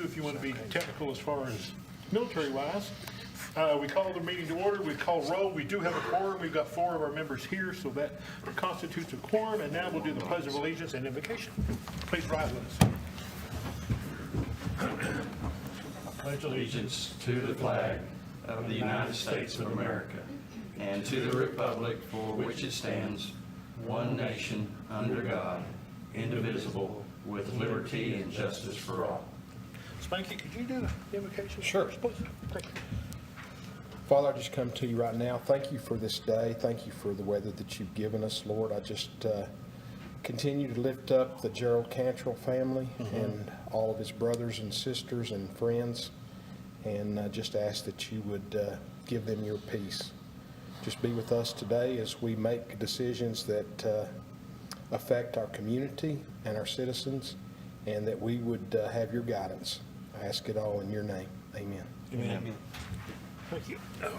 If you want to be technical as far as military-wise, we call the meeting to order. We call roll. We do have a quorum. We've got 4 of our members here, so that constitutes a quorum. And now we'll do the Pledge of Allegiance and invocation. Please rise with us. I pledge allegiance to the flag of the United States of America and to the republic for which it stands, one nation, under God, indivisible, with liberty and justice for all. Spanky, could you do the invocation? Sure. First, please? Thank you. Father, I just come to you right now. Thank you for this day. Thank you for the weather that you've given us, Lord. I just continue to lift up the Gerald Cantrell family and all of his brothers and sisters and friends, and just ask that you would give them your peace. Just be with us today as we make decisions that affect our community and our citizens, and that we would have your guidance. I ask it all in your name. Amen. Amen. Thank you. Oh,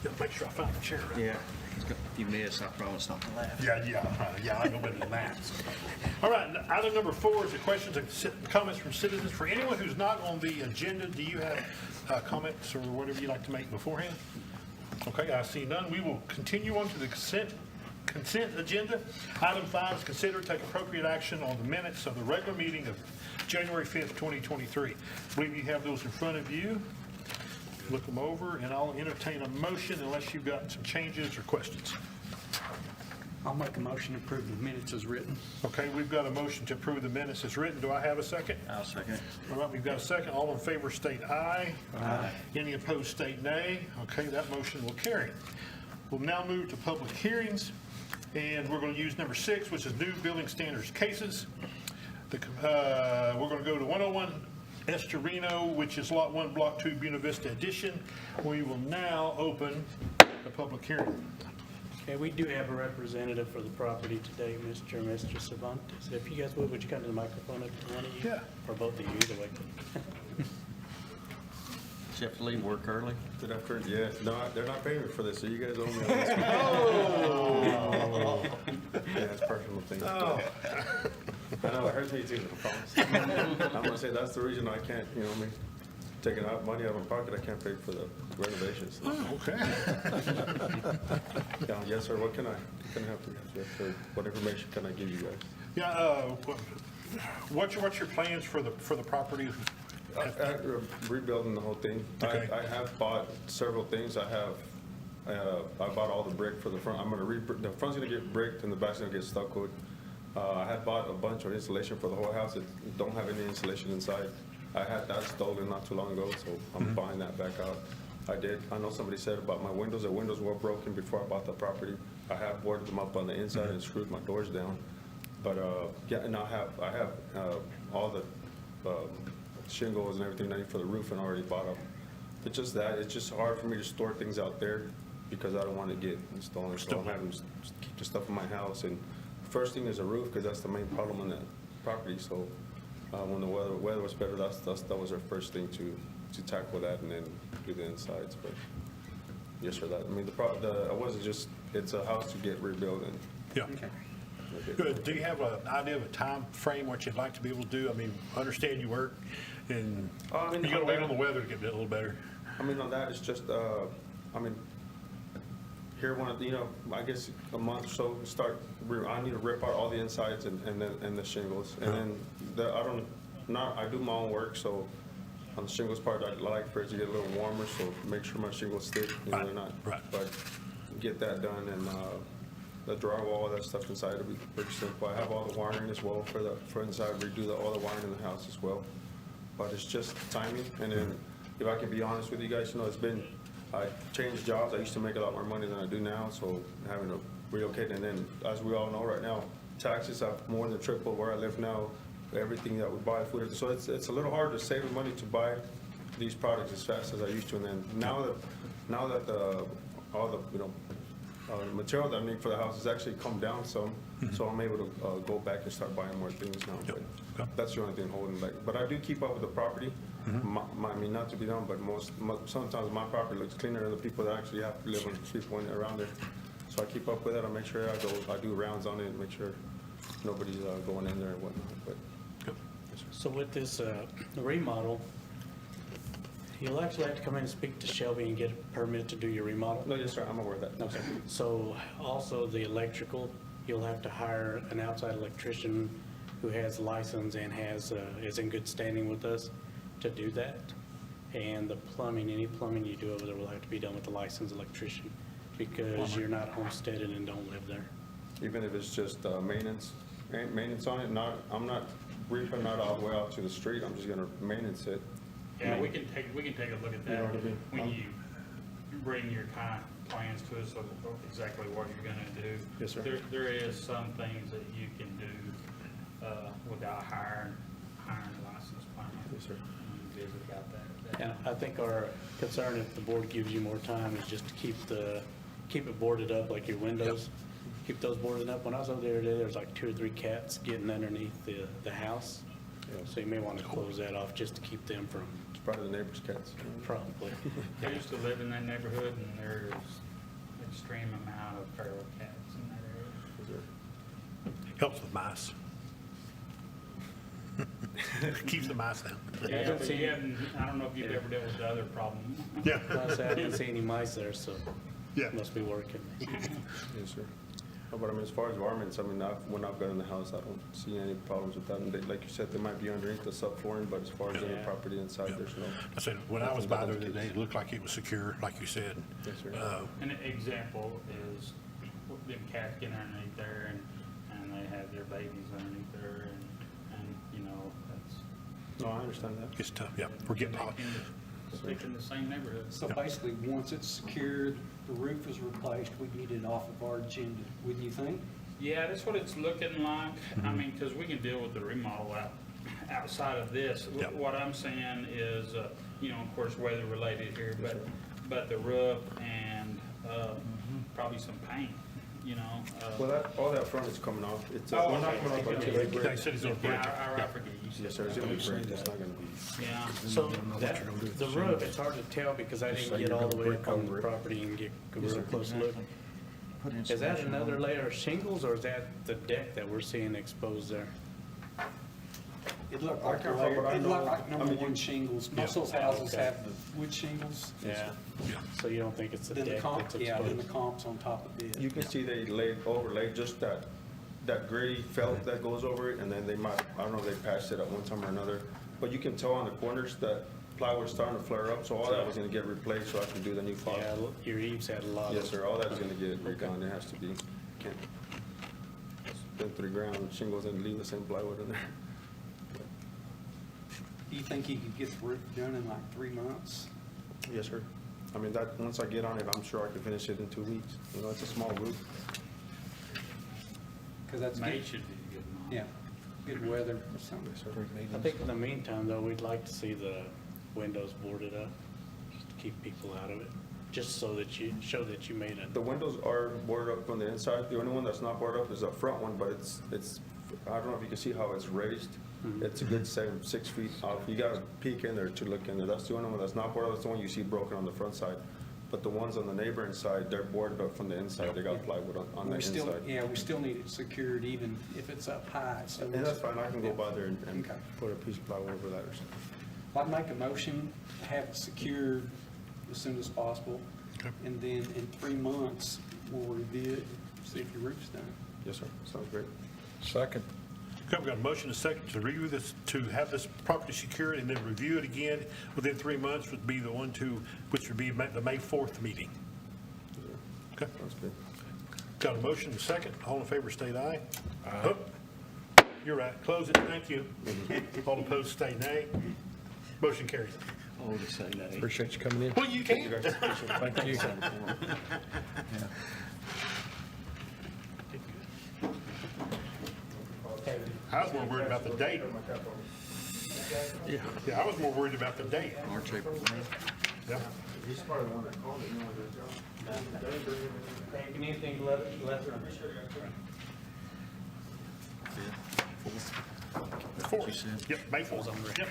gotta make sure I find the chair. Right? Yeah, if you miss, I promise not to laugh. Yeah, I know better than that. All right, item number 4 is the questions and comments from citizens. For anyone who's not on the agenda, do you have comments or whatever you'd like to make beforehand? Okay, I see none. We will continue on to the consent agenda. Item 5 is consider and take appropriate action on the minutes of the regular meeting of January 5th, 2023. I believe you have those in front of you. Look them over, and I'll entertain a motion unless you've got some changes or questions. I'll make a motion to approve the minutes as written. Okay, we've got a motion to approve the minutes as written. Do I have a second? I'll second it. All right, we've got a second. All in favor state aye. Aye. Any opposed state nay. Okay, that motion will carry. We'll now move to public hearings, and we're going to use number 6, which is new building standards cases. We're going to go to 101 Estorino, which is Lot 1, Block 2, Buena Vista Edition. We will now open the public hearing. Okay, we do have a representative for the property today, Mr. Cervantes. If you guys would you come to the microphone up to one of you? Yeah. Or both of you, either way. Does you have to leave work early? Good afternoon. Yeah, no, they're not paying me for this, so you guys owe me on this one. Yeah, it's personal thing. Oh. I know, it hurts me too, I promise. I'm gonna say that's the reason I can't, taking out money out of my pocket, I can't pay for the renovations. Okay. Yeah, yes, sir, what can I help you guys with? Or what information can I give you guys? Yeah, what's your plans for the property? Rebuilding the whole thing. Okay. I have bought several things. I bought all the brick for the front. The front's gonna get bricked and the back's gonna get stuccoed. I had bought a bunch of insulation for the whole house. It don't have any insulation inside. I had that stolen not too long ago, so I'm buying that back out. I know somebody said about my windows. The windows were broken before I bought the property. I have boarded them up on the inside and screwed my doors down. But yeah, and I have all the shingles and everything I need for the roof and already bought them. It's just that it's just hard for me to store things out there because I don't want to get stolen. So I'm having to keep the stuff in my house. And first thing is a roof because that's the main problem on that property. So when the weather was better, that was our first thing to tackle that and then do the insides. But yes, sir. I wasn't just. It's a house to get rebuilt and. Yeah. Good. Do you have an idea of a time frame what you'd like to be able to do? I mean, I understand you work, and you got to wait on the weather to get a little better. I mean, on that, it's just, here I guess a month or so, I need to rip out all the insides and the shingles. And then I do my own work, so on the shingles part, I like for it to get a little warmer, so make sure my shingles stick, they're not. Right. But get that done, and the drywall, all that stuff inside will be pretty simple. I have all the wiring as well for inside, redo all the wiring in the house as well. But it's just timing, and then if I can be honest with you guys, I changed jobs. I used to make a lot more money than I do now, so having to relocate, and then as we all know right now, taxes have more than tripled where I live now. Everything that we buy, food, so it's a little hard to save the money to buy these products as fast as I used to. And then now that all the material that I need for the house has actually come down some, so I'm able to go back and start buying more things now. Yep. But that's the only thing holding back. But I do keep up with the property. I mean, not to be done, but sometimes my property looks cleaner than the people that actually have to live on the street around there. So I keep up with it. I make sure I do rounds on it and make sure nobody's going in there and whatnot. But So with this remodel, you'll actually have to come in and speak to Shelby and get a permit to do your remodel. No, yes, sir, I'm aware of that. Okay, so also the electrical, you'll have to hire an outside electrician who has license and is in good standing with us to do that. And the plumbing, any plumbing you do over there will have to be done with a licensed electrician because you're not homesteaded and don't live there. Even if it's just maintenance on it, I'm not reaping out all the way out to the street, I'm just gonna maintenance it. Yeah, we can take a look at You know that what I mean? when you bring your kind of plans to us of exactly what you're gonna do. Yes, sir. There is some things that you can do without hiring a licensed plumber. Yes, sir. Visit about that. And I think our concern, if the board gives you more time, is just to keep it boarded up, like your windows. Keep those boarded up. When I was over there today, there was like 2 or 3 cats getting underneath the house. Yeah. So you may want to close that off just to keep them from, It's probably the neighbor's cats. probably. I used to live in that neighborhood and there's extreme amount of feral cats in that area. Yes, sir. Helps with mice. Keeps the mice down. Yeah, but you haven't, I don't know if you've ever dealt with the other problem. Yeah, Plus, I didn't see any mice there, so yeah. it must be working. Yes, sir. No, but I mean, as far as varmints, I mean, when I've been in the house, I don't see any problems with that. And like you said, they might be underneath the subflooring, but as far as any Yeah. property inside, there's no. I said, when I was by there today, it looked like it was secure, like you said. Yes, sir. An example is them cats getting underneath there and they have their babies underneath there and you know, that's. No, I understand that. It's tough, yeah. We're getting hot. Stick in the same neighborhood. So basically, once it's secured, the roof is replaced, we get it off of our agenda, wouldn't you think? Yeah, that's what it's looking like. I mean, because we can deal with the remodel outside of this. Yep. What I'm saying is, you know, of course, weather related here, but the roof and probably some paint, you know. Well, all that front is coming off. It's, Oh, we're not okay. coming off until Yeah. they break. They said he's gonna break it. Yeah, I forget you said. Yes, sir, it's gonna be brick, it's not gonna be. Yeah. So the roof, it's hard to tell because I didn't get all the way up on the property and get a real close look. Put Is that insulation on another it. layer of shingles or is that the deck that we're seeing exposed there? It looked I like, can't remember, but I it looked know- like I number mean, you- one shingles. Most of those Yeah. houses Okay. have the wood shingles. Yeah. Yeah. So you don't think it's the Then the deck comp, that's yeah, then the exposed? comp's on top of it. You can see they overlaid just that gray felt that goes over it, and then they might, I don't know if they patched it at one time or another, but you can tell on the corners that plywood's starting to flare up, so all that was gonna get replaced so I can do the new Yeah, file. look, your eaves had a lot of. Yes, sir, all that's gonna get redone, it has to be. Can't spend $3,000 shingles and leave the same plywood in there. Do you think you could get the roof done in like 3 months? Yes, sir. I mean, that, once I get on it, I'm sure I can finish it in 2 weeks. You know, it's a small roof. Because that's May good, should be a good month. yeah, good weather or something. Yes, sir. I think in the meantime, though, we'd like to see the windows boarded up, just to keep people out of it, just so that show that you made it. The windows are boarded up on the inside. The only one that's not boarded up is the front one, but it's, I don't know if you can see how it's raised. It's a good 6 feet off. You gotta peek in there to look in there. That's the only one that's not boarded up. That's the one you see broken on the front side. But the ones on the neighboring side, they're boarded up from the inside. They got plywood on the We still, inside. yeah, we still need it secured even if it's up high, so. And that's fine. I can go by there and Okay. put a piece of plywood over that or something. I'd make a motion, to have it secured as soon as possible. Okay. And then in 3 months, we'll review it, see if your roof's done. Yes, sir. Sounds great. Second. Okay, we've got a motion and a second to review this, to have this property secured and then review it again within 3 months would be the one to, which would be the May 4th meeting. Okay, Sounds good. got a motion and a second. All in favor, state aye. Oh, you're right. Close it. Thank you. All opposed, state nay. Motion carries. Oh, to say nay. Appreciate you coming in. Well, you can. Thank you. I was more worried about the date. Yeah, I was more worried about the date. March, April, May. Yeah. He's probably the one that called it. Taking anything less than. Fourth. said. Yep, May 4th. Yep.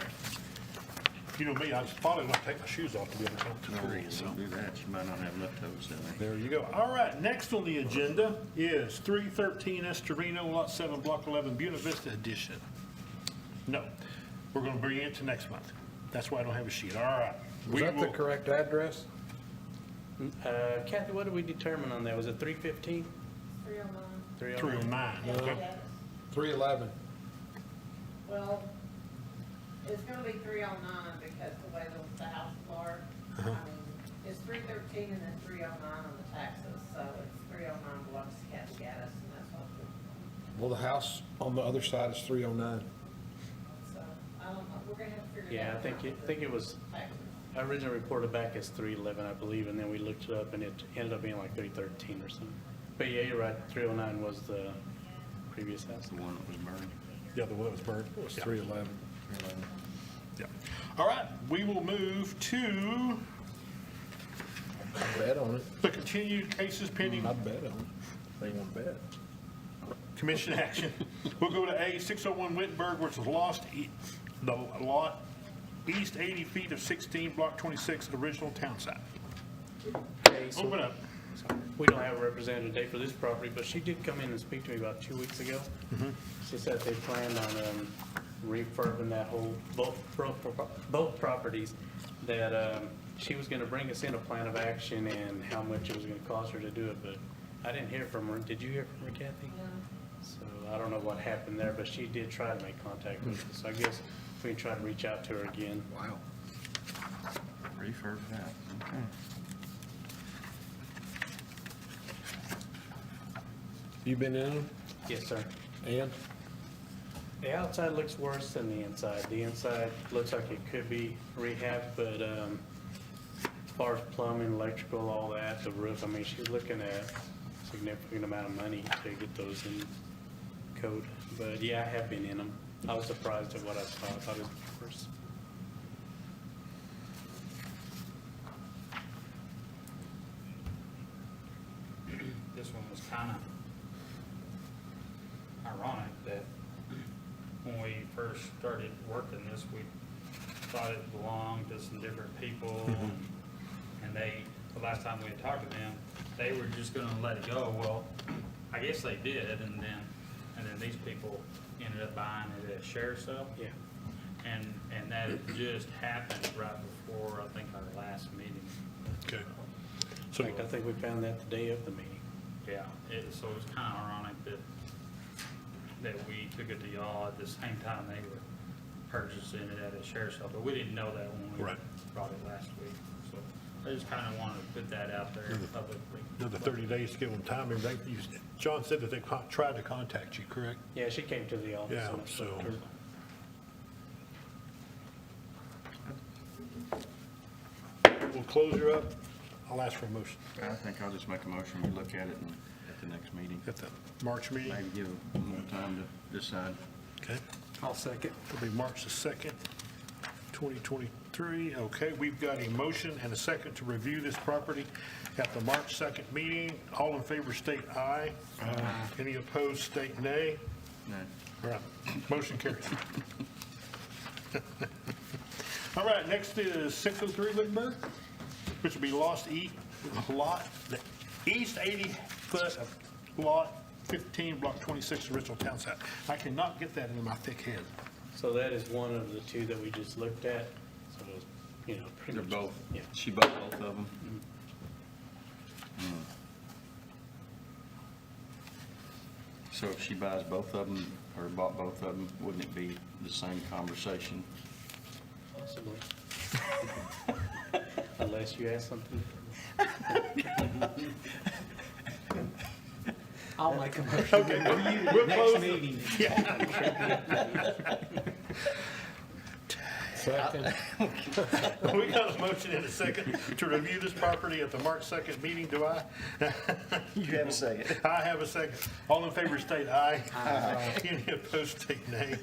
You know me, I was probably going to take my shoes off to be able to count to No, three, so. don't do that. You might not have leftovers in there. There you go. All right, next on the agenda is 313 Estorino, Lot 7, Block 11, Buena Vista Edition. No. We're going to bring it to next month. That's why I don't have a sheet. All right. Was We that the will- correct address? Kathy, what did we determine on that? Was it 315? 309. 309. Okay. Yes. 311. Well, it's gonna be 309 because the way the house is large. I mean, it's 313 and then 309 on the taxes, so it's 309 belongs to Kathy Gaddis, and that's what, Well, the house on the other side is 309. so, I don't know, we're gonna have to figure it Yeah, out. I think it was, Taxes. I originally reported back as 311, I believe, and then we looked it up and it ended up being like 313 or something. But yeah, you're right, 309 was the previous house. The one that was burned. Yeah, the one that was burned. It was Yeah. 311. Yeah. All right, we will move to I bet on it. the continued cases pending I bet on it. They won't bet. commission action. We'll go to A, 601 Wittenberg, which is the lot east 80 feet of 16, block 26, original town site. Okay, so- Open up. We don't have a representative today for this property, but she did come in and speak to me about 2 weeks ago. She said they planned on refurbing that whole, both properties, that she was gonna bring us in a plan of action and how much it was gonna cost her to do it, but I didn't hear from her. Did you hear from her, Kathy? No. So I don't know what happened there, but she did try to make contact with us. So I guess we can try to reach out to her again. Wow. Refurb that, okay. You been in them? Yes, sir. And? The outside looks worse than the inside. The inside looks like it could be rehab, but as far as plumbing, electrical, all that, the roof, I mean, she's looking at a significant amount of money to get those in code. But yeah, I have been in them. I was surprised at what I saw. I thought it was worse. This one was kind of ironic that when we first started working this, we thought it belonged to some different people. And they, the last time we had talked to them, they were just gonna let it go. Well, I guess they did, and then these people ended up buying it at sheriff's sale. Yeah. And that just happened right before, I think, our last meeting. Okay. In So, fact, I think we found that the day of the meeting. Yeah, so it was kind of ironic that we took it to y'all at the same time they were purchasing it at a sheriff's sale, but we didn't know that when we Right. brought it last week. So I just kind of wanted to put that out there publicly. another 30 days to give them time. And John said that they tried to contact you, correct? Yeah, she came to the office. Yeah, and I spoke to her. We'll close her up. I'll ask for a motion I think I'll just make a motion, we look at it at the next meeting. at the March meeting. Maybe give them more time to decide. Okay. I'll second. It'll be March the 2nd, 2023. Okay, we've got a motion and a second to review this property at the March 2nd meeting. All in favor state aye. Any opposed state nay. No. All right, motion carries. All right, next is 603 Wittenberg, which will be lot, the east 80 foot of lot 15, block 26, original town site. I cannot get that into my thick head. So that is one of the two that we just looked at. So, you know, pretty They're much. both, Yeah. she bought both of them. So if she buys both of them, or bought both of them, wouldn't it be the same conversation? Possibly. Unless you ask something. I'll make a motion. Okay, we'll close. Next meeting. Second. We got a motion and a second to review this property at the March 2nd meeting. Do I? You have a second. I have a second. All in favor state aye. Any opposed state nay.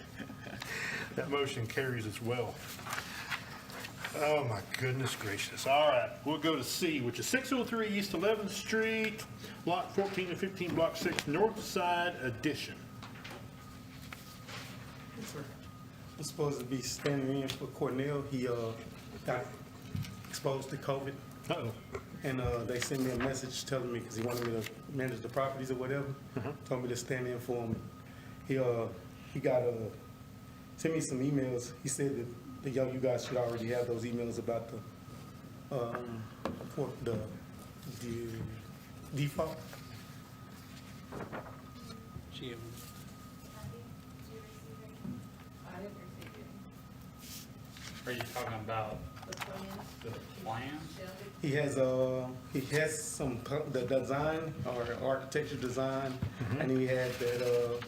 That motion carries as well. Oh, my goodness gracious. All right, we'll go to C, which is 603 East 11th Street, lot 14 and 15, block 6, north side addition. I'm supposed to be standing in for Cornell. He got exposed to COVID, Uh-oh. and they sent me a message telling me, because he wanted me to manage the properties or whatever, told me to stand in for him. He got sent me some emails. He said that you guys should already have those emails about the default. Jim, I didn't receive it. Are you talking about The plans, the plans? Shelby? He has some, the design or architecture design, and he had that,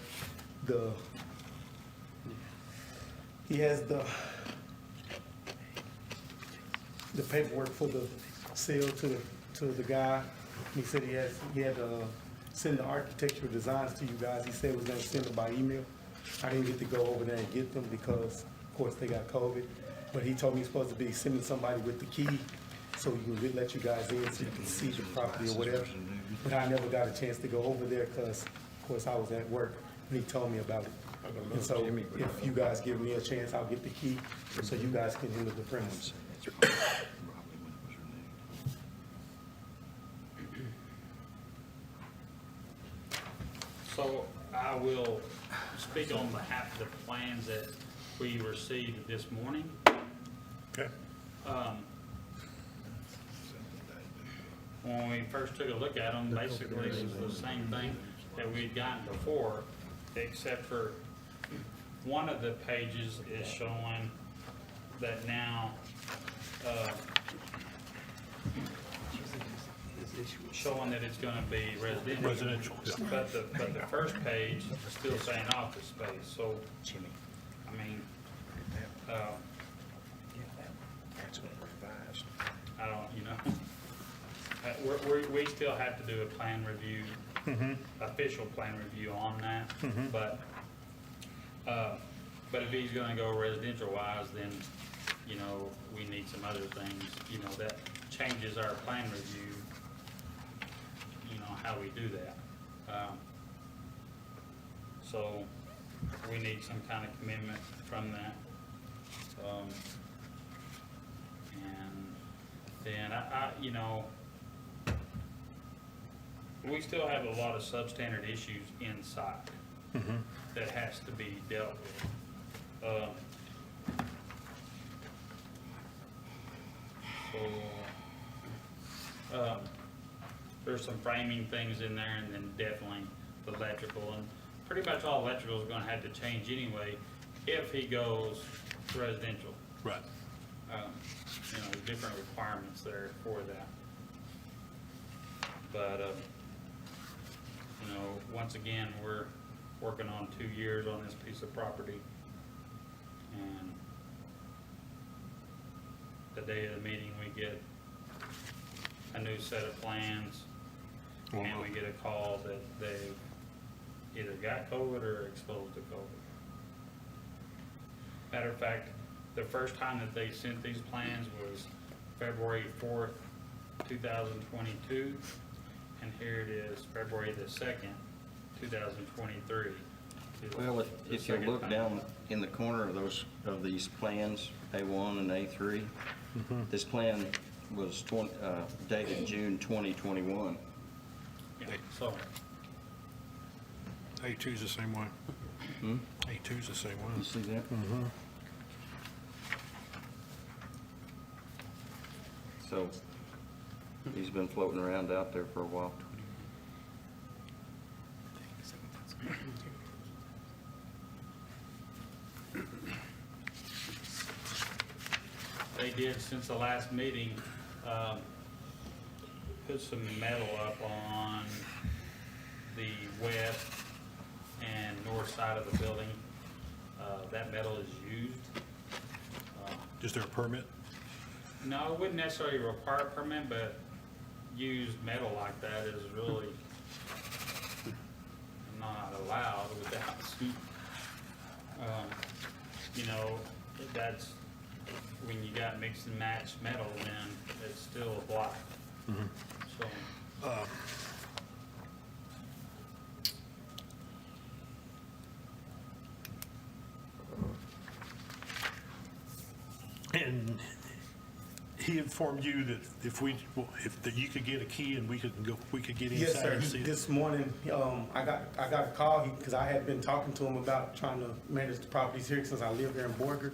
he has the paperwork for the sale to the guy. He said he had to send the architectural designs to you guys. He said he was gonna send them by email. I didn't get to go over there and get them because, of course, they got COVID. But he told me he's supposed to be sending somebody with the key so he can let you guys in so you can see the property or whatever. But I never got a chance to go over there because, of course, I was at work and he told me about it. And so if you guys give me a chance, I'll get the key so you guys can enter the premise. So I will speak on behalf of the plans that we received this morning. Okay. When we first took a look at them, basically it was the same thing that we'd gotten before, except for one of the pages is showing that now, showing that it's gonna be residential. Residential, yeah. But the first page is still saying office space, so, I mean, I don't, you know, we still have to do a plan review, official plan review on that, but if he's gonna go residential wise, then, you know, we need some other things, you know, that changes our plan review, you know, how we do that. So we need some kind of commitment from that. And then I, you know, we still have a lot of substandard issues inside that has to be dealt with. There's some framing things in there, and then definitely the electrical, and pretty much all electrical is gonna have to change anyway if he goes residential. Right. You know, different requirements there for that. But, you know, once again, we're working on 2 years on this piece of property. And the day of the meeting, we get a new set of plans, and we get a call that they've either got COVID or exposed to COVID. Matter of fact, the first time that they sent these plans was February 4th, 2022, and here it is, February the 2nd, 2023. Well, if The you second look time. down in the corner of these plans, A1 and A3, this plan was dated June 2021. Yeah, so, A2's the same way. A2's the same You way. see that? So he's been floating around out there for a while. they did, since the last meeting, put some metal up on the west and north side of the building. That metal is used. Is there a permit? No, it wouldn't necessarily require a permit, but used metal like that is really not allowed without, you know, that's, when you got mix and match metal, then it's still a block. So, And he informed you that that you could get a key and we could get Yes, inside sir. and see it? This morning, I got a call, because I had been talking to him about trying to manage the properties here since I live here in Borger.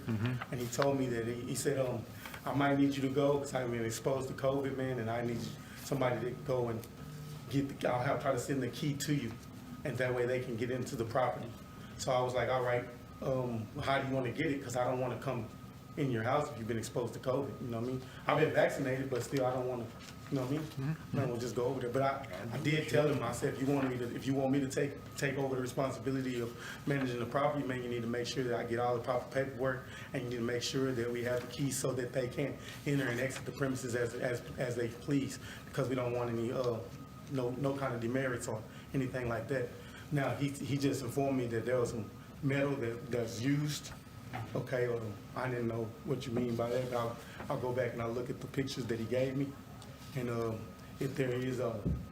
And he told me that, he said, I might need you to go, because I've been exposed to COVID, man, and I need somebody to go and I'll try to send the key to you, and that way they can get into the property. So I was like, all right, how do you want to get it? Because I don't want to come in your house if you've been exposed to COVID, you know what I mean? I've been vaccinated, but still I don't want to, you know what I mean? I don't want to just go over there. But I did tell him, I said, if you want me to take over the responsibility of managing the property, man, you need to make sure that I get all the proper paperwork, and you need to make sure that we have the keys so that they can't enter and exit the premises as they please, because we don't want any, no kind of demerits or anything like that. Now, he just informed me that there was some metal that's used. Okay, I didn't know what you mean by that, but I'll go back and I'll look at the pictures that he gave me. And if there is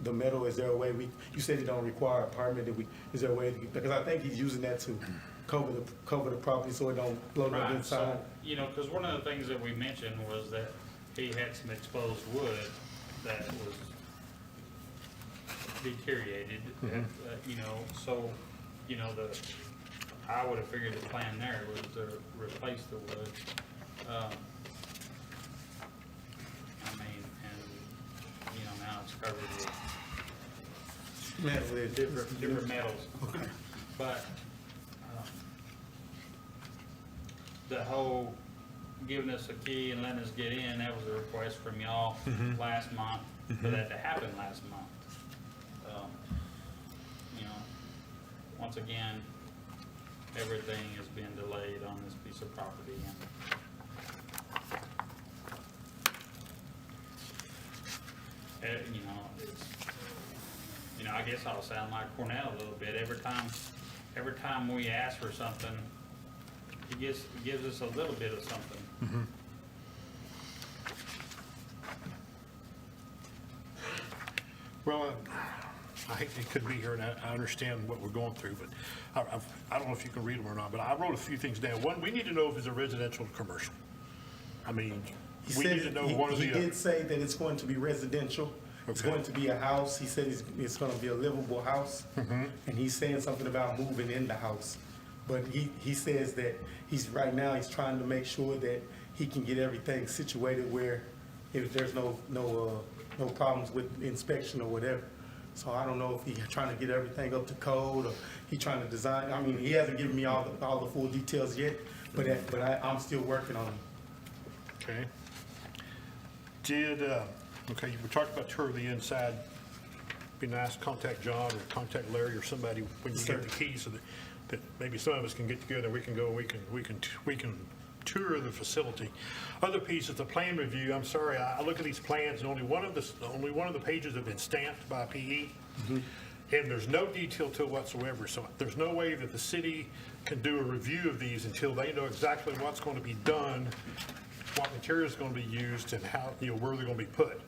the metal, is there a way you said it don't require a permit, is there a way, because I think he's using that to cover the property so it don't blow up Right, so, inside. you know, because one of the things that we mentioned was that he had some exposed wood that was deteriorated, you know, so, you know, I would have figured the plan there was to replace the wood. I mean, and, you know, now it's covered with Metal is different metals. But, the whole giving us a key and letting us get in, that was a request from y'all last month, for that to happen last month. You know, once again, everything has been delayed on this piece of property, and, you know, it's, you know, I guess I'll sound like Cornell a little bit. Every time we ask for something, he gives us a little bit of something. Well, I hate it could be here, and I understand what we're going through, but I don't know if you can read them or not, but I wrote a few things down. One, we need to know if it's a residential or commercial. I mean, we need to know one or the other. He did say that it's going to be residential. It's Okay. going to be a house. He said it's going to be a livable house. And he's saying something about moving in the house. But he says that right now he's trying to make sure that he can get everything situated where if there's no problems with inspection or whatever. So I don't know if he's trying to get everything up to code, or he trying to design. I mean, he hasn't given me all the full details yet, but I'm still working on it. Okay. Okay, we talked about tour of the inside. Be nice to contact John or contact Larry or somebody when you get the keys, so that maybe some of us can get together. We can go. We can tour the facility. Other piece is the plan review. I'm sorry, I look at these plans and only one of the pages have been stamped by PE, and there's no detail to it whatsoever. So there's no way that the city can do a review of these until they know exactly what's going to be done, what material is going to be used, and how, you know, where they're going to be put.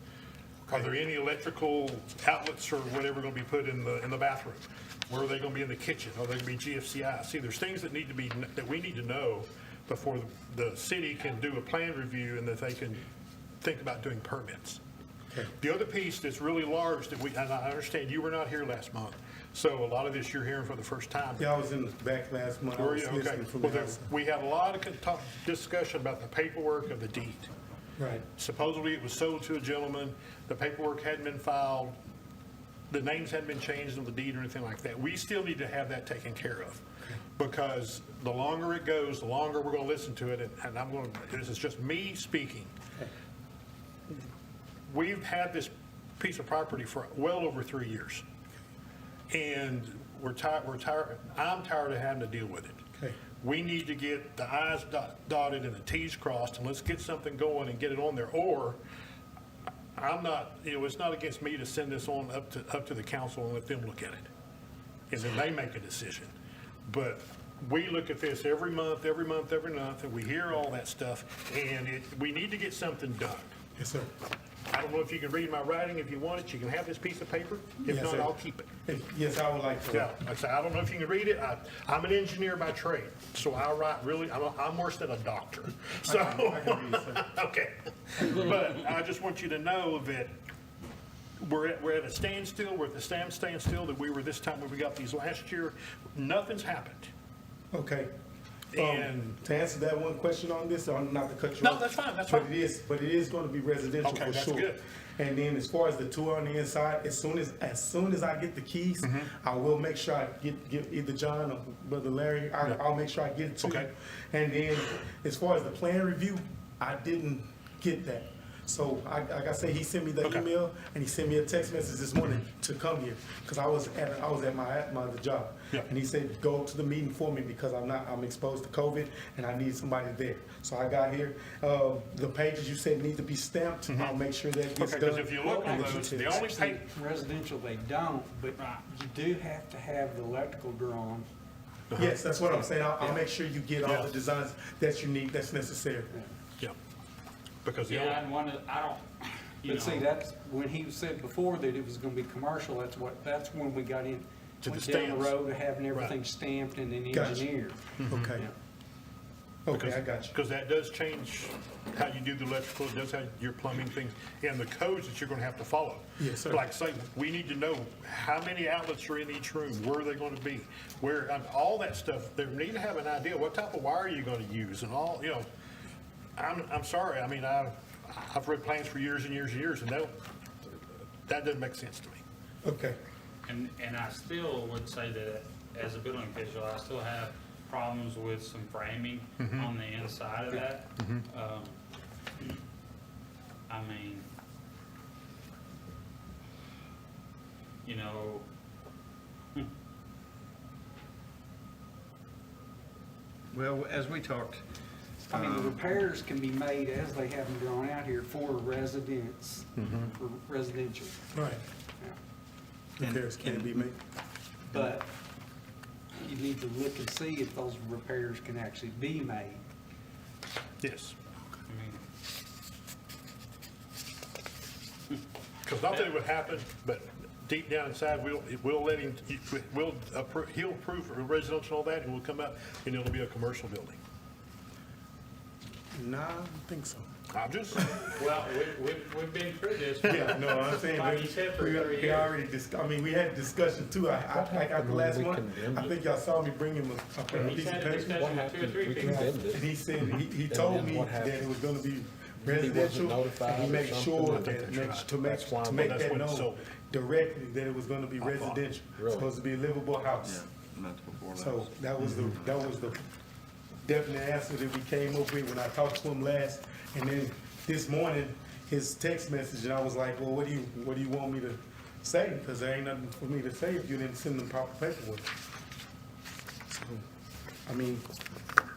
Are there any electrical outlets or whatever going to be put in the bathroom? Where are they going to be in the kitchen? Are they going to be GFCI? See, there's things that we need to know before the city can do a plan review and that they can think about doing permits. Okay. The other piece that's really large and I understand you were not here last month, so a lot of this you're hearing for the first time. Yeah, I was in the back last month. I Were was you? Okay. listening from Well, the house. we had a lot of discussion about the paperwork of the deed. Right. Supposedly it was sold to a gentleman, the paperwork hadn't been filed, the names hadn't been changed on the deed or anything like that. We still need to have that taken care of, because the longer it goes, the longer we're going to listen to it, and this is just me speaking. We've had this piece of property for well over 3 years, and I'm tired of having to deal with it. Okay. We need to get the I's dotted and the T's crossed, and let's get something going and get it on there. Or I'm not, it's not against me to send this on up to the council and let them look at it, and then they make a decision. But we look at this every month, and we hear all that stuff, and we need to get something done. Yes, sir. I don't know if you can read my writing. If you want it, you can have this piece of paper. If Yes, not, sir. I'll keep it. Yes, I would like to. Yeah, like I say, I don't know if you can read it. I'm an engineer by trade, so I write really, I'm worse than a doctor. So, I can read, sir. okay. But I just want you to know that we're at a standstill. We're at the standstill that we were this time when we got these last year. Nothing's happened. Okay. And- To answer that one question on this, or not to cut you No, off. that's fine, that's But fine. it is going to be residential Okay, for that's sure. good. And then as far as the tour on the inside, as soon as I get the keys, Mm-hmm. I will make sure I get either John or Brother Larry, I'll make sure I get it to you. Okay. And then as far as the plan review, I didn't get that. So like I say, he sent me the Okay. email and he sent me a text message this morning to come here because I was at my other job. Yeah. And he said, go to the meeting for me because I'm exposed to COVID and I need somebody there. So I got here. The pages you said need to be stamped. I'll make sure that gets Okay, done. because if you look on And that you those, the text. only Actually, page, residential, they don't, but you do have to have the electrical drawn. Yes, that's what I'm saying. I'll make sure you get all Yeah. the designs that you need, that's necessary. yeah. Because the Yeah, and one, I don't, you But see, know, that's, when he said before that it was gonna be commercial, that's when we got in, To the went down the stamps. road to having everything Right. stamped and then Gotcha. engineered. Okay. Okay, I got you. Because that does change how you do the electrical, it does how your plumbing things, and the codes that you're gonna have to follow. Yes, sir. Like I say, we need to know how many outlets are in each room, where are they gonna be, where, and all that stuff. They need to have an idea, what type of wire you're gonna use and all, you know. I'm sorry, I mean, I've read plans for years and years and years, and that doesn't make sense to me. Okay. and I still would say that as a building official, I still have problems with some framing on the inside of that. I mean, you know, Well, as we talked, I mean, the repairs can be made as they have them drawn out here for residents, for residential. Right. Yeah. Repairs can be made. But you need to look and see if those repairs can actually be made. Yes. I mean, Because not that it would happen, but deep down inside, we'll let him, he'll approve residential and all that, and we'll come out, and it'll be a commercial building. Nah, I don't think so. I'm just, well, we've been through this. Yeah, no, I'm saying, Like you said, for 3 we years. already, we had a discussion too, like after last month, I think y'all saw me bring him a He's piece of had a paper. discussion with 2 or 3 We people. condemned it. And he said, he told then me what that happened? it was gonna be residential, notified and he or made something? sure I think that, that's right. to make, That's why- to make that's that when it's known sold. directly, that it was gonna be residential. Really? Supposed to be a livable house. Yeah, and that's before that. So that was the definite answer that we came up with when I talked to him last. And then this morning, his text message, and I was like, well, what do you want me to say? Because there ain't nothing for me to say if you didn't send them proper paperwork. So, I mean,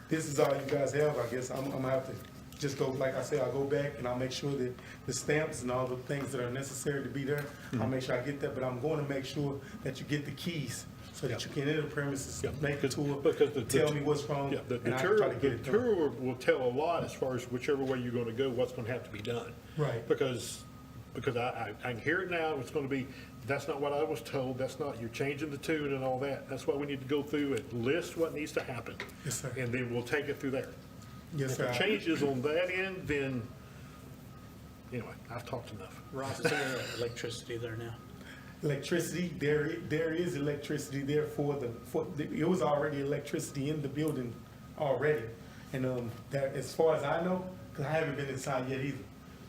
this is all you guys have, I guess. I'm gonna have to just go, like I said, I'll go back and I'll make sure that the stamps and all the things that are necessary to be there, I'll make sure I get that, but I'm going to make sure that you get the keys so that you can enter the premises, Yeah, make a tour, because tell me what's wrong, yeah, the and I tour, try to get it the done. tour will tell a lot as far as whichever way you're gonna go, what's gonna have to be done. Right. Because I can hear it now, it's gonna be, that's not what I was told, that's not, you're changing the tune and all that. That's why we need to go through and list what needs to happen. Yes, sir. And then we'll take it through there. Yes, If sir. it changes on that end, then, anyway, I've talked enough. Ross, is there electricity there now? Electricity, there is electricity there it was already electricity in the building already. And, that, as far as I know, because I haven't been inside yet either,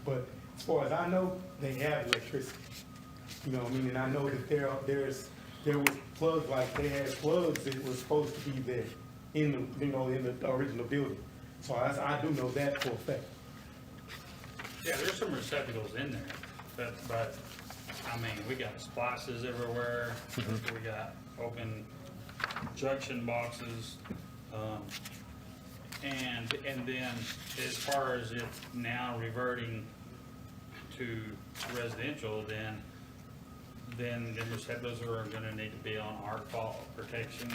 but as far as I know, they have electricity. You know what I mean? And I know that there was plugs, like they had plugs that were supposed to be there in the original building. So I do know that for a fact. Yeah, there's some receptacles in there, but, I mean, we got splices everywhere, we got open junction boxes, and then as far as it now reverting to residential, then the receptacles are gonna need to be on arc fault protection.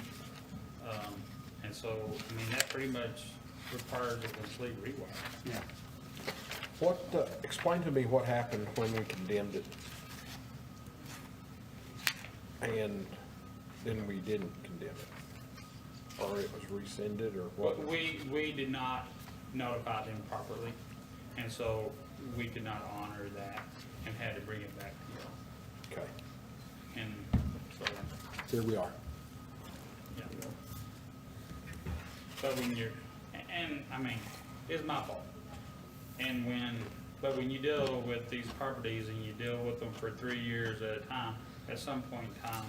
And so, I mean, that pretty much requires a complete rewire. Yeah. Explain to me what happened when we condemned it. And then we didn't condemn it? Or it was rescinded, or what? We did not notify them properly, and so we could not honor that and had to bring it back to you. Okay, And so, here we are. yeah. But when you're, and I mean, it's my fault. And but when you deal with these properties and you deal with them for 3 years at a time, at some point in time,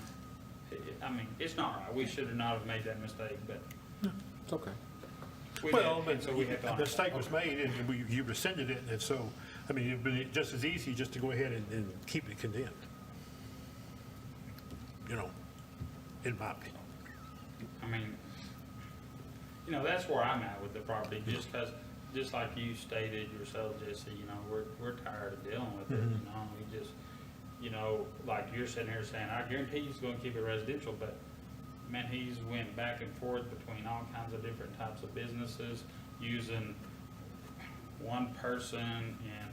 I mean, it's not right. We should have not have made that mistake, but It's okay. we Well, did, and so we have to the honor it. mistake was made, and you rescinded it, and so, I mean, it'd been just as easy just to go ahead and keep it condemned. You know, in my opinion. I mean, you know, that's where I'm at with the property, just because, just like you stated yourself, Jesse, you know, we're tired of dealing with it, you know, we just, you know, like you're sitting here saying, I guarantee he's gonna keep it residential, but man, he's went back and forth between all kinds of different types of businesses, using one person in,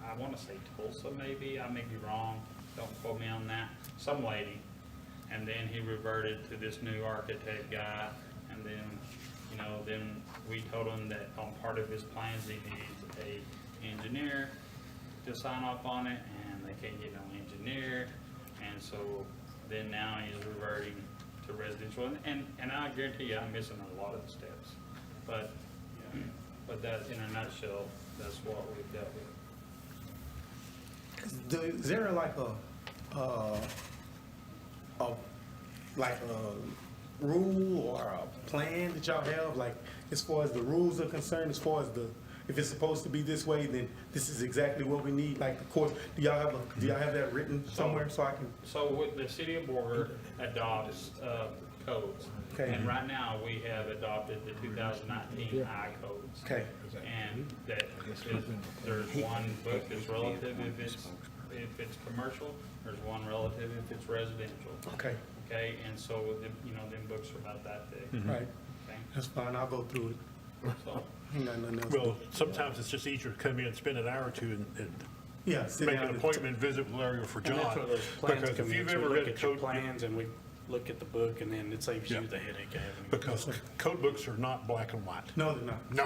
I wanna say Tulsa maybe, I may be wrong, don't quote me on that, some lady. And then he reverted to this new architect guy, and then, you know, then we told him that on part of his plans, he needs a engineer to sign off on it, and they can't get no engineer, and so then now he's reverting to residential, and I guarantee you, I'm missing a lot of the steps, but that, in a nutshell, that's what we've dealt with. Is there like a rule or a plan that y'all have, like, as far as the rules are concerned, as far as if it's supposed to be this way, then this is exactly what we need, like the court, do y'all have that written somewhere so I can? So with the city of Borger adopts codes. Okay. And right now, we have adopted the 2019 I codes. Okay. And that there's one book that's relative if it's commercial, there's one relative if it's residential. Okay, Okay, and so, you know, them books are about that thick. right, Okay, that's fine, I'll go through it. so, Ain't got nothing else. Well, sometimes it's just easier to come in and spend an hour or two and Yeah, sit make down an and- appointment, visit with Larry or for And that's John. where those plans Because come if in, you've so we ever look read at your code, plans and we look at the book, and then it saves Yeah. you the headache of having. because code books are not black and white. No, they're not. No,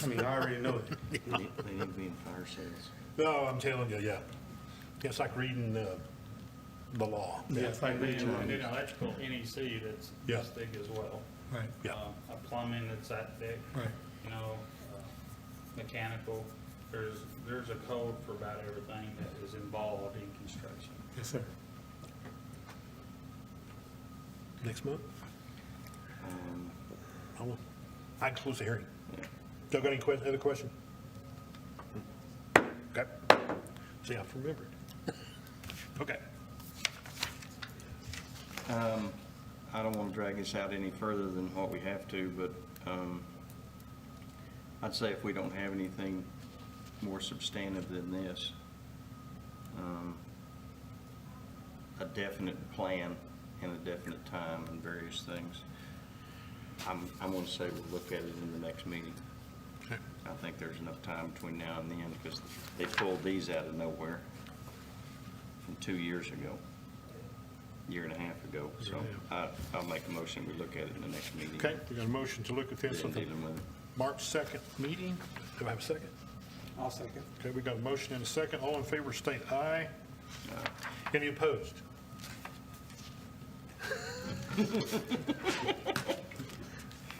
I mean, I already know it. They need to be in fire sales. no, I'm telling you, yeah. It's like reading the law. Yeah, it's like and reading then it. electrical NEC that's Yeah. this thick as well. Right, Yeah. A plumbing that's that thick. right. You know, mechanical, there's a code for about everything that is involved in construction. Yes, sir. Next month? I can close the hearing. Y'all got any other question? Okay. See, I've remembered. Okay. I don't want to drag this out any further than what we have to, but I'd say if we don't have anything more substantive than this, a definite plan and a definite time and various things, I'm going to say we'll look at it in the next meeting. Okay. I think there's enough time between now and then, because they pulled these out of nowhere from 2 years ago, year and a half ago. So I'll make a motion, we look at it in the next meeting. Okay, we got a motion to look at this Been at the dealing with it. March 2nd meeting. Do I have a second? I'll second. Okay, we got a motion and a second. All in favor, state aye. Any opposed?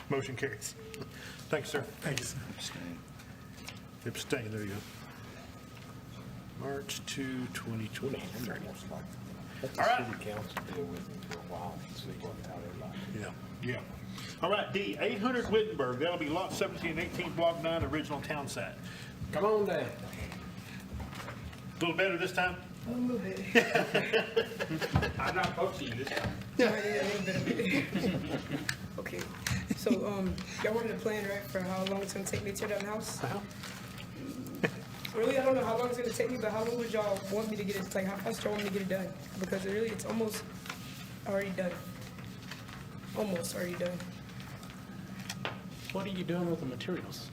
Motion carries. Thanks, sir. Thank you, sir. Abstain. Abstain, there you go. March 2, 2023. Let the All right. city council deal with it for a while and see how they like it. Yeah, yeah. All right, D, 800 Wittenberg. That'll be lot 17 and 18, block 9, original town site. Come on down. A little better this time? A little bit. I'm not coaching you this time. Okay, so, y'all wanted a plan, right, for how long it's gonna take me to tear down the house? Really, I don't know how long it's gonna take me, but how long would y'all want me to get it, like, how fast y'all want me to get it done? Because really, it's almost already done. Almost already done. what are you doing with the materials?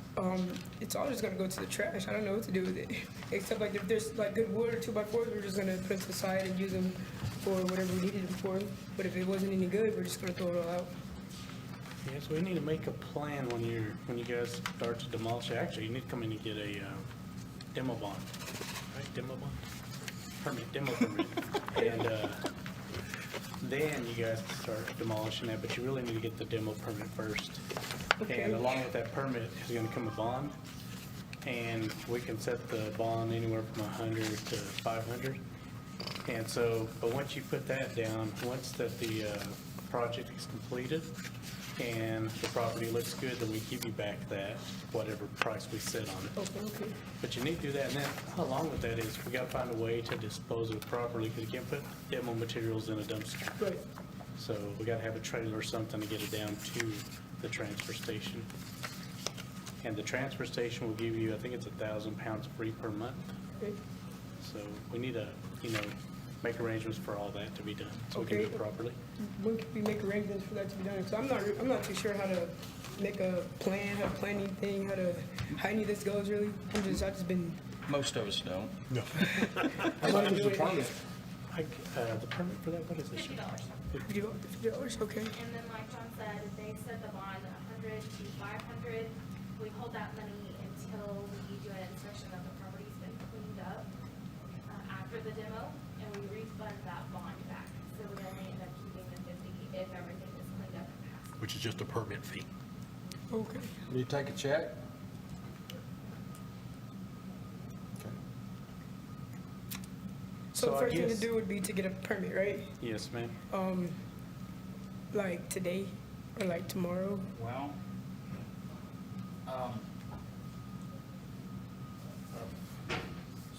It's all just gonna go to the trash. I don't know what to do with it. Except like if there's like good wood or 2x4s, we're just gonna put it to the side and use them for whatever we needed them for. But if it wasn't any good, we're just gonna throw it all out. Yes, we need to make a plan when you guys start to demolish. Actually, you need to come in and get a demo bond, right? Demo bond? Permit, demo permit. And then you guys can start demolishing that, but you really need to get the demo permit first. Okay. And along with that permit is gonna come a bond. And we can set the bond anywhere from 100 to 500. And so, but once you put that down, once that the project is completed and the property looks good, then we give you back that, whatever price we set on it. Okay. But you need to do that, and then along with that is, we gotta find a way to dispose of it properly, because you can't put demo materials in a dumpster. Right. So we gotta have a trailer or something to get it down to the transfer station. And the transfer station will give you, I think it's 1,000 pounds free per month. Okay. So we need to, make arrangements for all that to be done, so we can do it Okay. properly. When can we make arrangements for that to be done? So I'm not too sure how to make a plan, how to plan anything, how any of this goes really. I've just been. Most of us don't. How much is the permit? The permit for that, what is this? $50. $50, okay. And then like John said, if they set the bond 100 to 500, we hold that money until we do an inspection that the property's been cleaned up after the demo, and we refund that bond back. So we only end up keeping the 50 if everything is cleaned up and passed. Which is just a permit fee. Okay. Do you take a check? Okay. So So the I first thing to guess- do would be to get a permit, right? Yes, ma'am. Like today or like tomorrow? Well,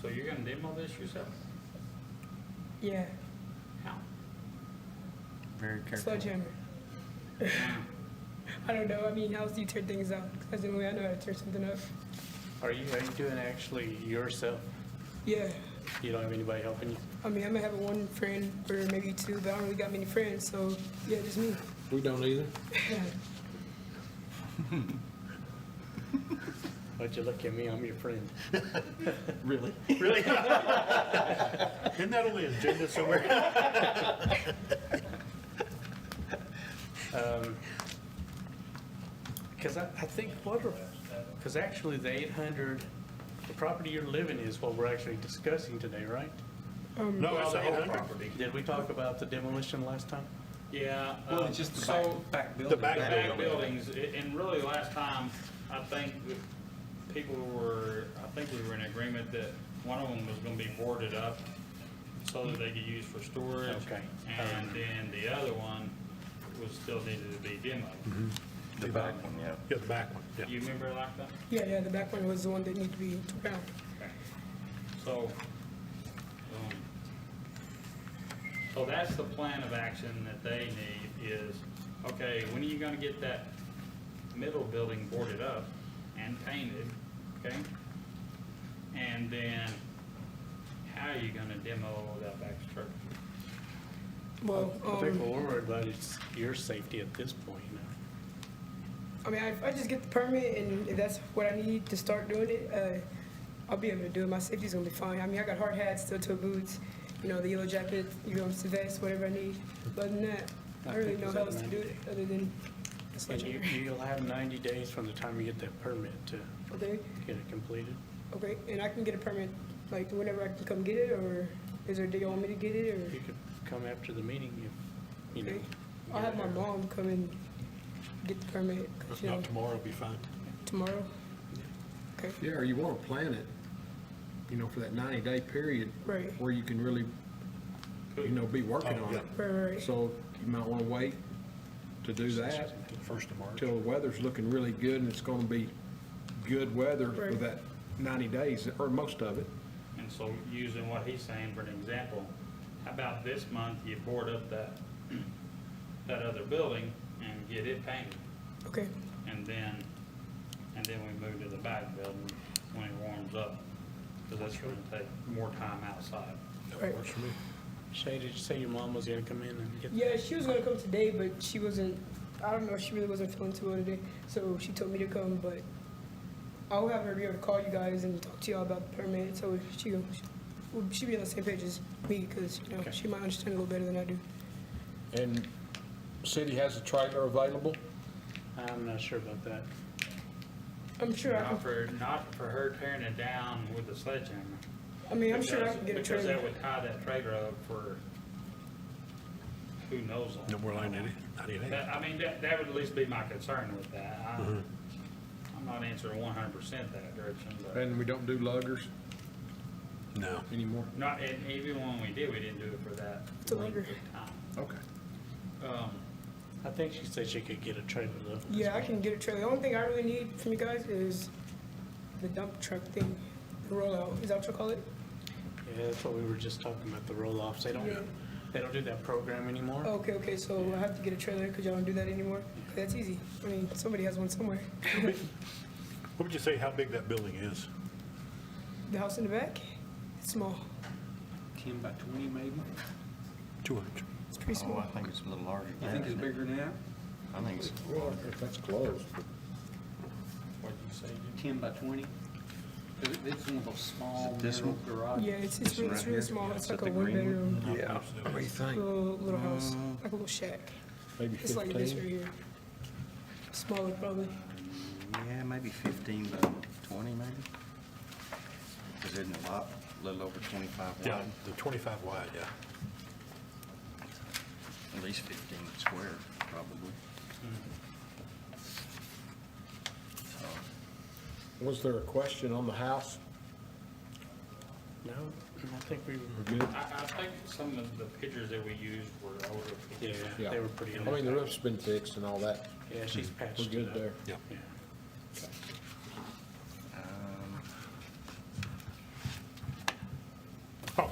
so you're gonna demo this yourself? Yeah, How? Very careful. sledgehammer. I don't know. I mean, how else do you tear things out? That's the only way I know how to tear something up. Are you doing actually yourself? Yeah. You don't have anybody helping you? I mean, I might have one friend or maybe two, but I don't really got many friends. So yeah, just me. We don't either. Why'd you look at me? I'm your friend. Really? Really? Isn't that on the agenda somewhere? Because I think because actually the 800, the property you're living is what we're actually discussing today, right? No, Well, it's the whole 800. property. Did we talk about the demolition last time? Yeah. Well, it's just the so back The building. back back buildings, and really last time, I think that people were, I think we were in agreement that one of them was gonna be boarded up so that they could use for storage. Okay. And then the other one was still needed to be demoed. The back one, yeah. Yeah, the back one, yeah. You remember it like that? Yeah. The back one was the one that needed to be torn down. Okay. So, so that's the plan of action that they need is, okay, when are you gonna get that middle building boarded up and painted, okay? And then how are you gonna demo that back structure? Well, I think what we're worried about is your safety at this point, I mean, if I just get the permit and if that's what I need to start doing it, I'll be able to do it. My safety's gonna be fine. I mean, I got hard hats, steel-toe boots, the yellow jacket, the vest, whatever I need. Other than that, I don't really know how else to do it other than the And sledgehammer. you'll have 90 days from the time you get that permit to Okay, get it completed. okay, and I can get a permit like whenever I can come get it, or is there a day you want me to get it, or? You could come after the meeting if, Okay. I'll have my mom come and get the permit, 'cause, If not tomorrow, it'll be fine. tomorrow. Okay, Yeah, or you want to plan it, for that 90-day period. Right. Where you can really, be working Oh, on yeah. it. right. So you might want to wait to do that First of March. till the weather's looking really good and it's going to be good weather for Right. that 90 days, or most of it. And so using what he's saying for an example, how about this month you board up that other building and get it painted? Okay, And then we move to the back building when it warms up, because that's gonna take more time outside. right. Works for me. Shay, did you say your mom was gonna come in and get? Yeah, she was gonna come today, but she wasn't I don't know, she really wasn't feeling too well today, so she told me to come, but I'll have her be able to call you guys and talk to y'all about the permit, so she'll be on the same page as me, because, you know, Okay. she might understand a little better than I do. And city has a trailer available? I'm not sure about that. I'm sure I Not for her tearing it down with the sledgehammer. I'm sure I can get a Because that trailer. would tie that trailer up for who knows No long. more like 98. I mean, that would at least be my concern with that. Mm-hmm. I'm not answering 100% that direction, but And we don't do luggers No. anymore? not, and even when we did, we didn't do it for that It's a length longer. of time. Okay. I think she said she could get a trailer though. Yeah, I can get a trailer. The only thing I really need from you guys is the dump truck thing, the rollout. Is that what you call it? Yeah, that's what we were just talking about, the roll-offs. They don't do that program anymore. Okay, so I have to get a trailer because y'all don't do that anymore? That's easy. I mean, somebody has one somewhere. What would you say how big that building is? The house in the back, it's small. 10 by 20 maybe? 200. It's pretty Oh, small. I think it's a little larger You than think that. it's bigger than that? I think it's, Well, if that's closed, but What'd you say? 10 by 20? It's one of those small, Is it this narrow one? garages. Yeah, it's This one right really here? small. It's Is like that a the green one? one-bedroom, yeah, what do you think? little house, like a little shack. Maybe It's like this right 15? here. Smaller probably. yeah, maybe 15 by 20 maybe? Because isn't it a lot, a little over 25 Yeah, wide? the 25 wide, yeah. At least 15 square, probably. So, Was there a question on the house? No, I think we were, We're good? I think some of the pictures that we used were older. yeah, Yeah. they were pretty. I mean, the roof's been fixed and all that. Yeah, she's patched We're it good up. there. Yeah. Yeah. Oh.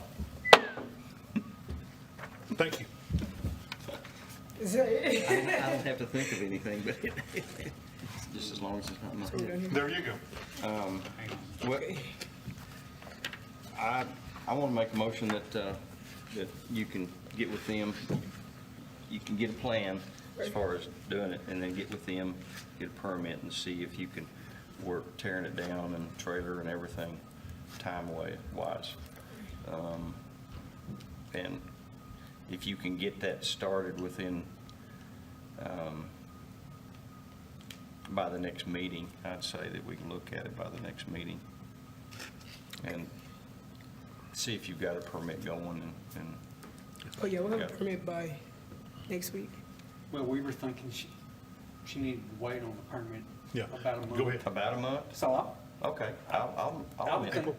Thank you. Is that it? I don't have to think of anything, but just as long as it's not in my So we're head. done here. There you go. Hang on. Well, I want to make a motion that, that you can get with them, you can get a plan as far as doing it, and then get with them, get a permit, and see if you can work tearing it down and trailer and everything, time-wise. And if you can get that started within, by the next meeting, I'd say that we can look at it by the next meeting. And see if you've got a permit going and Oh, yeah, we'll have Yeah. a permit by next week. Well, we were thinking she needed to wait on the permit. Yeah. About a month. Go ahead. about a month? So Okay, I'll I would admit think, it.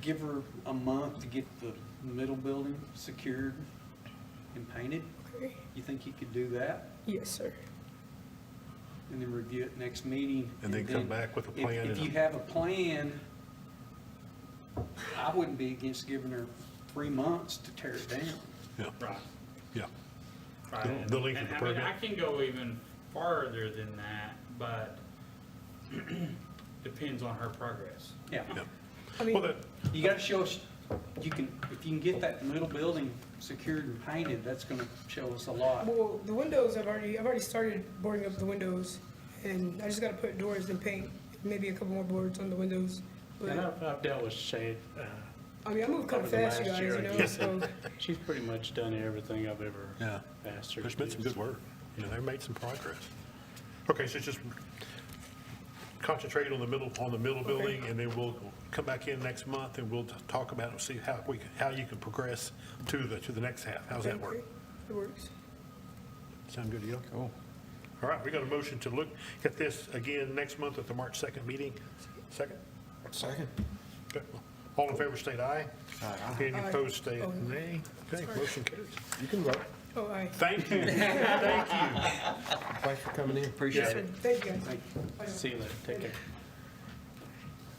give her a month to get the middle building secured and painted. Okay. You think you could do that? Yes, sir. And then review it next meeting? And then come back with a plan If and you have a plan, I wouldn't be against giving her 3 months to tear it down. Yeah, Right. yeah. Right. The length of And the I mean, permit. I can go even farther than that, but depends on her progress. Yeah. Yeah. I mean, Well, that, You gotta show us, if you can get that middle building secured and painted, that's gonna show us a lot. well, the windows, I've already started boarding up the windows, and I just gotta put doors and paint, maybe a couple more boards on the windows. And But, I've dealt with Shay, I mean, I move kind over of the fast, you last guys, year, you I know, guess. so. She's pretty much done everything I've ever yeah, asked her. there's to been do, some good so. work. You know, they've made some progress. Okay, so just concentrate on the middle building, and then we'll come back in next month and we'll talk about it, see how you can progress to the next half. How's that work? Okay, it works. Sound good to you? Cool. All right, we got a motion to look at this again next month at the March 2nd meeting. Second? Second. Okay. All in favor, state aye. Any Aye. opposed, state Oh, nay. Okay, motion carries. You can vote. Oh, aye. Thank you. Thank you. Thanks for coming in. Yes, Appreciate sir. it. Thank you, guys. See you later, take care.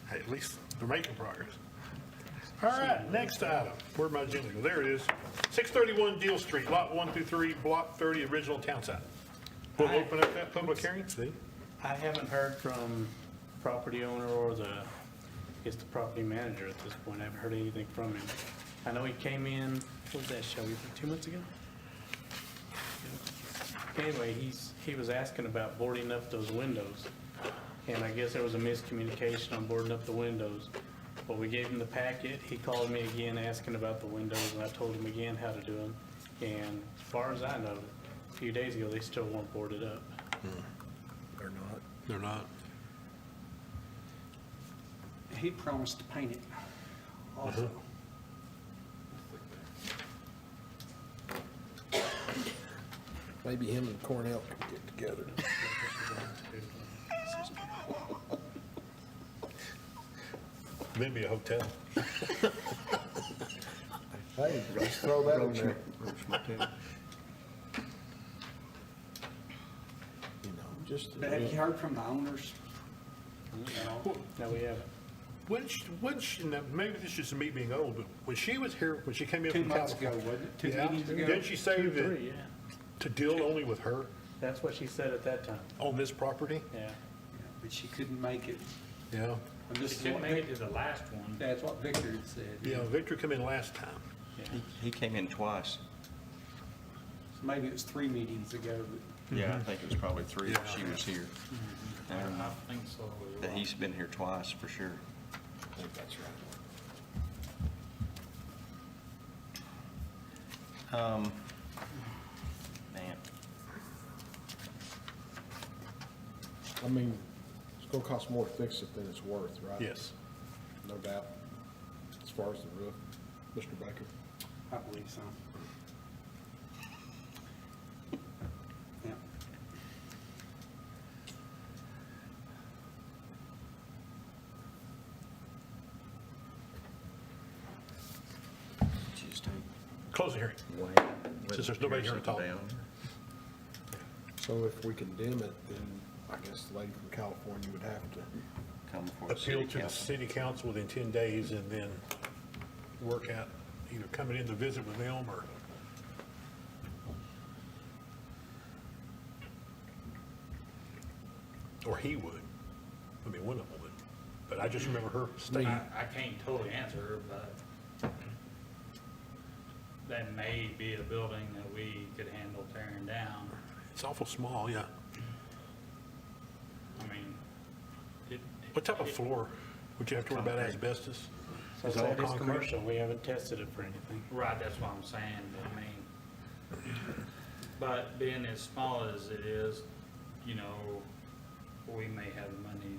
Hey, at least they're making progress. All right, next item. Where'd my agenda go? There it is. 631 Deal Street, Lot 1 through 3, Block 30, original town site. We'll open up that public hearing. See? I haven't heard from property owner or it's the property manager at this point. I haven't heard anything from him. I know he came in, what was that, Shelby, 2 months ago? Anyway, he was asking about boarding up those windows. And I guess there was a miscommunication on boarding up the windows. But we gave him the packet. He called me again asking about the windows, and I told him again how to do them. And as far as I know, a few days ago, they still weren't boarded up. They're not. They're not. He promised to paint it also. Maybe him and Cornell could get together. Then be a hotel. Hey, let's throw that in there. You know, just. But have you heard from the owners? No, we haven't. When she, now, maybe this is just me being old, but when she was here, when she came in 2 from months ago, California. wasn't it? 2 Yeah. meetings ago? Didn't she say 2 or that 3, yeah. to deal only with her That's what she said at that time, on this property? yeah. Yeah, but she couldn't make it. Yeah. And We this is couldn't what make it Vic- to the last one. That's what Victor had said. Yeah, Victor come in last time. He came in twice. So maybe it was 3 meetings ago, but Yeah, I think it was probably 3 that she was here. I think so. as That well. he's been here twice, for sure. I think that's right. Man, I mean, it's gonna cost more to fix it than it's worth, right? Yes. No doubt. As far as the roof, Mr. Baker. I believe so. Yeah. just take Close the hearing. Wayne. Since there's nobody here to talk. Down. So if we condemn it, then I guess the lady from California would have to. Come before the Appeal city to the council. city council within 10 days and then work out either coming in to visit with them or he would. I mean, one of them would. But I just remember her stating, I can't totally answer, but that may be a building that we could handle tearing down. it's awful small, yeah. I mean, it. What type of it- floor? Would you have to worry about asbestos? So Is it all that is concrete? commercial, we haven't tested it for anything. Right, that's what I'm saying, I mean, but being as small as it is, you know, we may have the money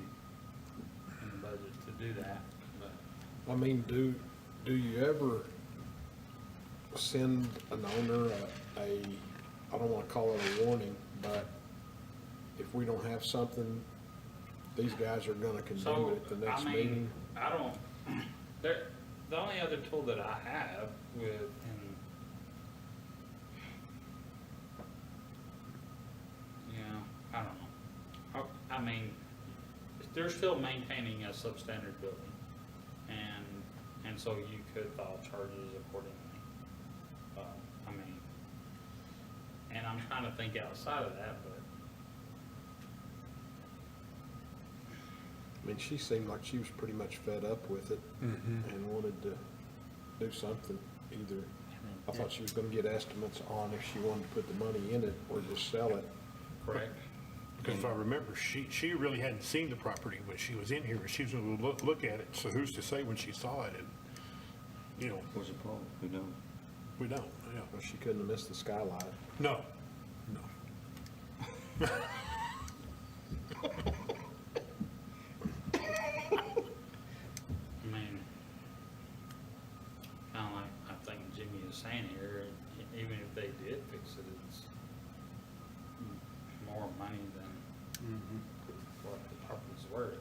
in the budget to do that, but. I mean, do you ever send an owner I don't wanna call it a warning, but if we don't have something, these guys are gonna condemn So, it at the next I mean, meeting? I don't, the only other tool that I have with, and, you know, I don't know. I mean, they're still maintaining a substandard building, and so you could file charges accordingly. I mean, and I'm trying to think outside of that, but I mean, she seemed like she was pretty much fed up with it and wanted to do something, either. I thought she was gonna get estimates on if she wanted to put the money in it or just sell it. correct? Because if I remember, she really hadn't seen the property when she was in here, but she was going to look at it. So who's to say when she saw it? And, you know, Was it Paul? Who knows? we don't, yeah. Well, she couldn't have missed the skylight. No, no. I mean, kind of like I think Jimmy is saying here, even if they did fix it, it's more money than what the property's worth.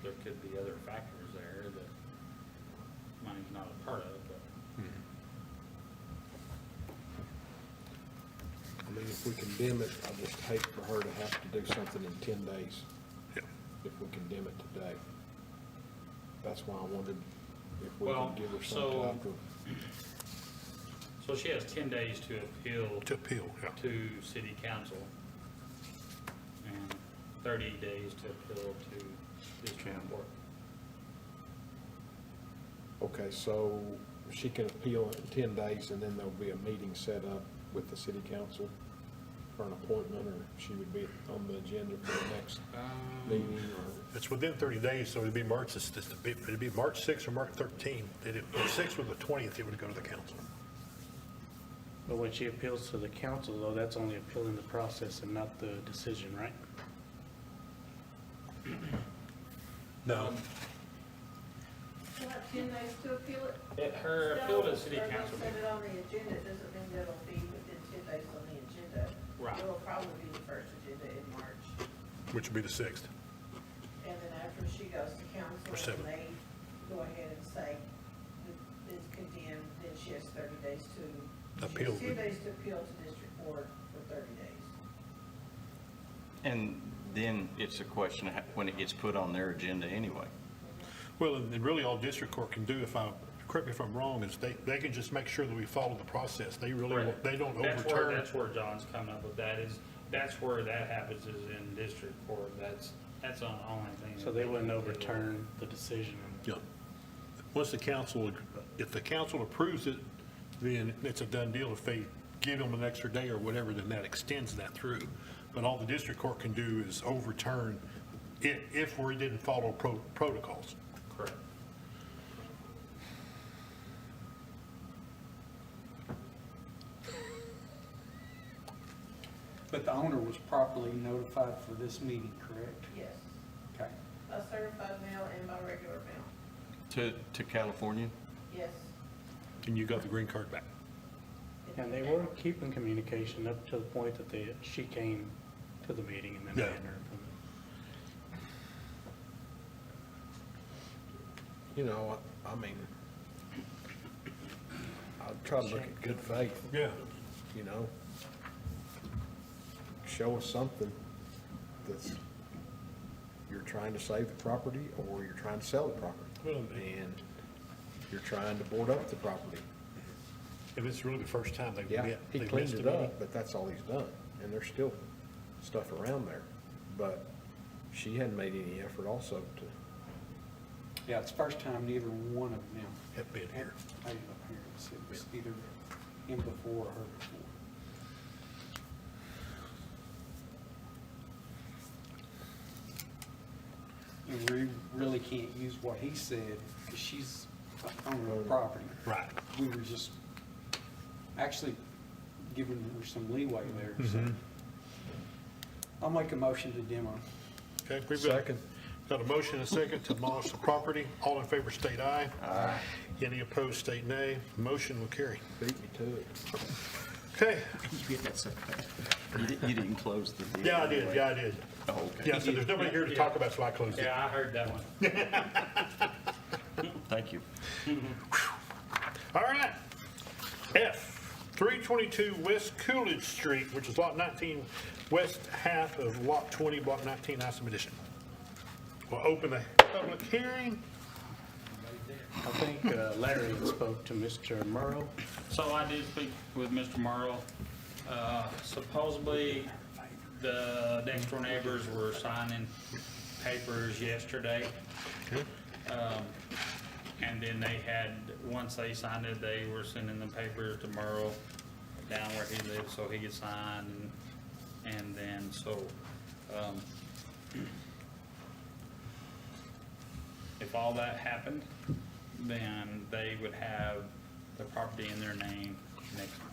There could be other factors there that money's not a part of, but I mean, if we condemn it, I just hate for her to have to do something in 10 days. Yeah. If we condemn it today. That's why I wondered if we Well, could give her some so- type of. so she has 10 days to appeal To appeal, yeah. to city council and 30 days to appeal to district court. Okay, so she can appeal in 10 days, and then there'll be a meeting set up with the city council for an appointment, or she would be on the agenda for the next meeting, or... It's within 30 days, so it'd be March 6th or March 13th. If 6th or the 20th, it would go to the council. But when she appeals to the council, though, that's only appealing the process and not the decision, right? No. She'll have 10 days to appeal it. Her appeal to the city Still, council. Or they'll set it on the agenda, it doesn't mean that it'll be within 10 days on the agenda. Right. It will probably be the first agenda in March. Which would be the 6th. And then after she goes to Or council seven. and they go ahead and say that it's condemned, then she has 30 days to. Appeal. She has 2 days to appeal to district court for 30 days. And then it's a question of when it gets put on their agenda anyway. Well, and really all district court can do, correct me if I'm wrong, is they can just make sure that we follow the process. They really, Correct. they don't That's overturn. where John's coming up with that is, that's where that happens is in district court. That's the only thing. So they wouldn't overturn the decision. Yeah. Once the council, if the council approves it, then it's a done deal. If they give them an extra day or whatever, then that extends that through. But all the district court can do is overturn if we didn't follow protocols. Correct. But the owner was properly notified for this meeting, correct? Yes, Okay. by certified mail and by regular mail. To California? Yes. And you got the green card back. And they were keeping communication up to the point that she came to the meeting and then Yeah. I hadn't heard from them. You know, I mean, I'll try to look at good faith, Yeah. you know? Show us something that's, you're trying to save the property, or you're trying to sell the property. Well, And you're trying to board up the property. If it's really the first time they've Yeah, met. he they've cleaned missed it a meeting. up, but that's all he's done, and there's still stuff around there. But she hadn't made any effort also to, Yeah, it's the first time neither one of them Have been here. made an appearance. It was either him before or her before. And we really can't use what he said, because she's on the property. Right. We were just actually giving her some leeway there, so. I'll make a motion to demo. Okay, we've Second. got a motion and a second to demolish the property. All in favor state aye. Aye. Any opposed state nay. Motion will carry. beat me to it. Okay. You didn't close the deal? Yeah, I did. Yeah, I did. Oh, okay. Yeah, so there's nobody here to talk about, so I closed it. Yeah, I heard that one. Thank you. All right. F, 322 West Coolidge Street, which is lot 19, west half of lot 20, block 19, Isom Edition. We'll open the public hearing. I think Larry had spoke to Mr. Murrow. So I did speak with Mr. Morrow. Supposedly, the next door neighbors were signing papers yesterday. And then they had, once they signed it, they were sending the papers to Morrow down where he lives, so he could sign. And then, so, if all that happened, then they would have the property in their name next month.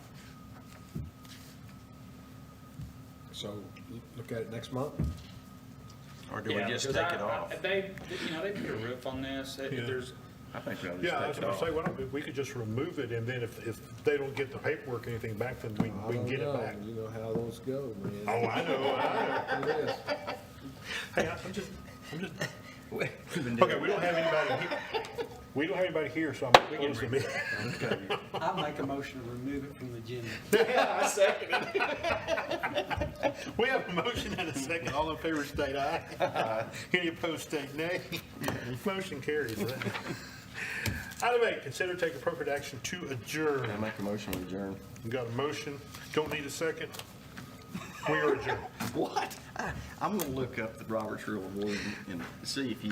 So look at it next month. Or do we Yeah, just because take it off? They put a roof on this. Yeah. There's, I think we ought to Yeah, I was just take it gonna off. say, why don't we could just remove it, and then if they don't get the paperwork or anything back, then we can get it back. You know how those go, man. Oh, I know. It is. Hey, I'm just, We've been doing okay, we don't have anybody here. We don't have anybody here, so I'm gonna close the meeting. I'll make a motion to remove it from the agenda. I second it. We have a motion and a second. All in favor state aye. Aye. Any opposed state nay. Motion carries. Item 8, consider take appropriate action to adjourn. I make a motion to adjourn. We got a motion. Don't need a second. We are adjourned. What? I'm gonna look up the Robert's Rule of Order and see if you